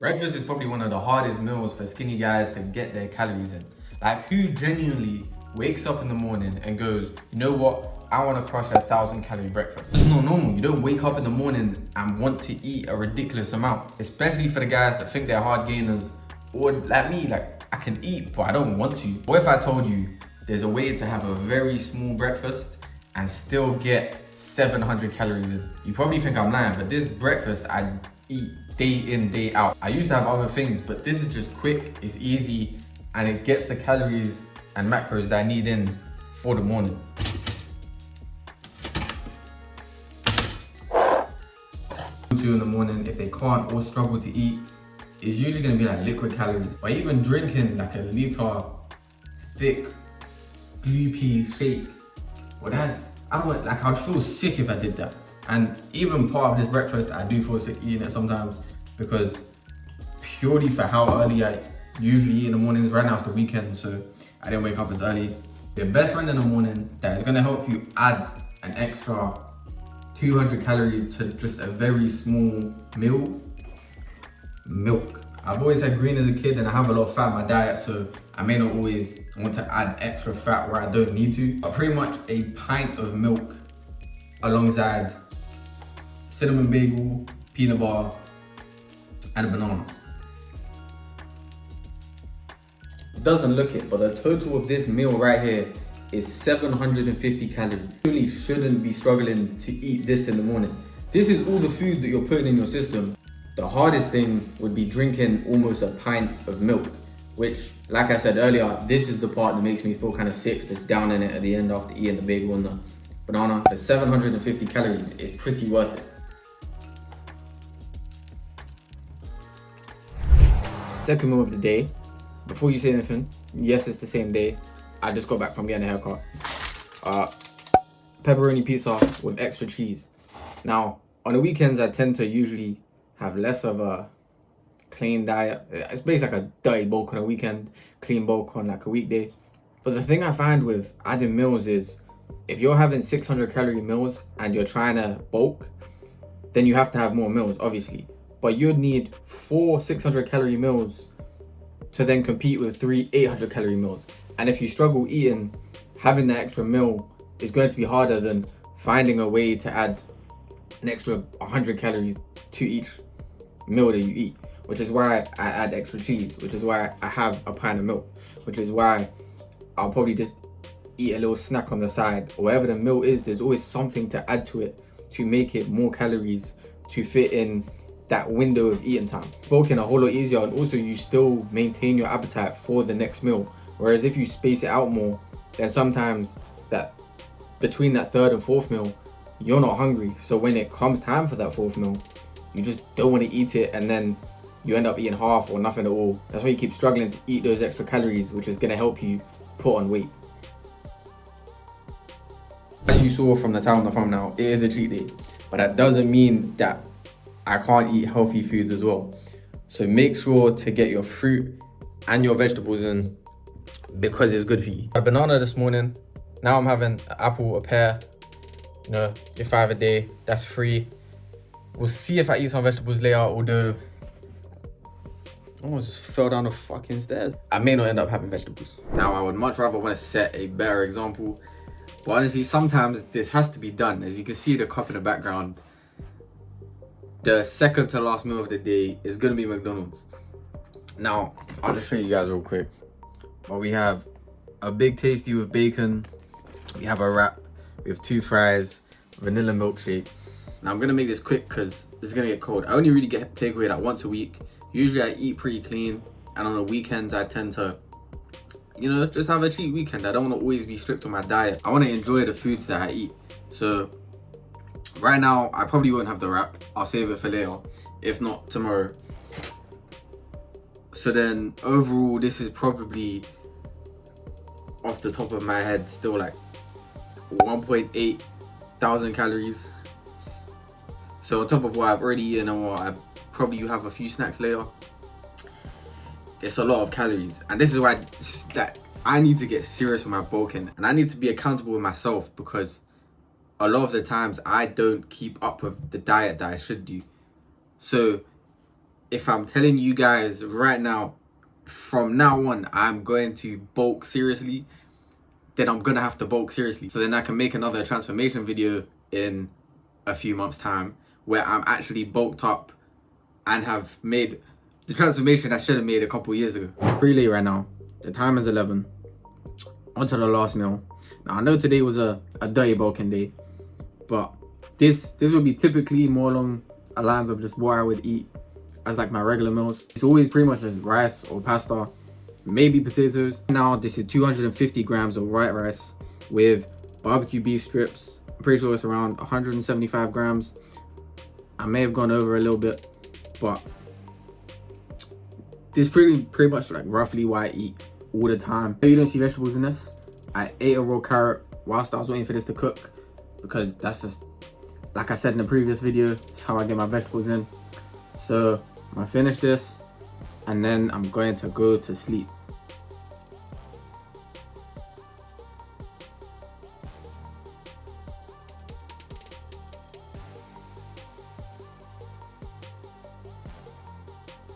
Breakfast is probably one of the hardest meals for skinny guys to get their calories in. Like, who genuinely wakes up in the morning and goes, you know what? I want to crush 1,000 calorie breakfast. It's not normal. You don't wake up in the morning and want to eat a ridiculous amount, especially for the guys that think they're hard gainers or like me, like I can eat, but I don't want to. What if I told you there's a way to have a very small breakfast and still get 700 calories in? You probably think I'm lying, but this breakfast I eat day in, day out. I used to have other things, but this is just quick, it's easy, and it gets the calories and macros that I need in for the morning. Two in the morning, if they can't or struggle to eat, it's usually gonna be like liquid calories. But even drinking like a liter thick, gloopy, fake, well I'd feel sick if I did that. And even part of this breakfast, I do feel sick eating it sometimes because purely for how early I usually eat in the mornings. Right now it's the weekend, so I didn't wake up as early. Your best friend in the morning that is gonna help you add an extra 200 calories to just a very small meal, milk. I've always had green as a kid and I have a lot of fat in my diet, so I may not always want to add extra fat where I don't need to. But pretty much a pint of milk alongside cinnamon bagel, peanut butter, and a banana. It doesn't look it, but the total of this meal right here is 750 calories. You really shouldn't be struggling to eat this in the morning. This is all the food that you're putting in your system. The hardest thing would be drinking almost a pint of milk, which, like I said earlier, this is the part that makes me feel kind of sick, just downing it at the end after eating the bagel and the banana. For 750 calories, it's pretty worth it. Second meal of the day. Before you say anything, yes, it's the same day. I just got back from getting a haircut. Pepperoni pizza with extra cheese. Now, on the weekends, I tend to usually have less of a clean diet. It's basically like a dirty bulk on a weekend, clean bulk on like a weekday. But the thing I find with adding meals is if you're having 600 calorie meals and you're trying to bulk, then you have to have more meals, obviously. But you'd need 4 600 calorie meals to then compete with 3 800 calorie meals. And if you struggle eating, having that extra meal is going to be harder than finding a way to add an extra 100 calories to each meal that you eat, which is why I add extra cheese, which is why I have a pint of milk, which is why I'll probably just eat a little snack on the side. Whatever the meal is, there's always something to add to it to make it more calories to fit in that window of eating time. Bulking a whole lot easier, and also you still maintain your appetite for the next meal. Whereas if you space it out more, then sometimes that between that third and fourth meal, you're not hungry. So when it comes time for that fourth meal, you just don't want to eat it, and then you end up eating half or nothing at all. That's why you keep struggling to eat those extra calories, which is going to help you put on weight. As you saw from the title on the thumbnail, it is a cheat day, but that doesn't mean that I can't eat healthy foods as well. So make sure to get your fruit and your vegetables in because it's good for you. A banana this morning. Now I'm having an apple, a pear. You know, if I have a day, that's free. We'll see if I eat some vegetables later, although I almost fell down the fucking stairs. I may not end up having vegetables. Now, I would much rather want to set a better example. But honestly, sometimes this has to be done. As you can see the cup in the background, the second to last meal of the day is gonna be McDonald's. Now, I'll just show you guys real quick. But we have a big tasty with bacon. We have a wrap. We have 2 fries, vanilla milkshake. Now I'm gonna make this quick because it's gonna get cold. I only really get takeaway like once a week. Usually I eat pretty clean, and on the weekends I tend to, you know, just have a cheat weekend. I don't want to always be strict on my diet. I want to enjoy the foods that I eat. So right now I probably won't have the wrap. I'll save it for later, if not tomorrow. So then overall, this is probably, off the top of my head, still like 1.8 thousand calories. So on top of what I've already eaten and what I probably have a few snacks later, it's a lot of calories. And this is why that I need to get serious with my bulking, and I need to be accountable with myself, because a lot of the times I don't keep up with the diet that I should do. So if I'm telling you guys right now, from now on, I'm going to bulk seriously, then I'm gonna have to bulk seriously. So then I can make another transformation video in a few months' time where I'm actually bulked up and have made the transformation I should have made a couple years ago. Pretty late right now. The time is 11. On to the last meal. Now I know today was a dirty bulking day, but this would be typically more along the lines of just what I would eat as like my regular meals. It's always pretty much just rice or pasta, maybe potatoes. Now this is 250 grams of white rice with barbecue beef strips. I'm pretty sure it's around 175 grams. I may have gone over a little bit, but this is pretty much like roughly what I eat all the time. You don't see vegetables in this. I ate a raw carrot whilst I was waiting for this to cook, because that's just, like I said in the previous video, it's how I get my vegetables in. So I'm gonna finish this and then I'm going to go to sleep.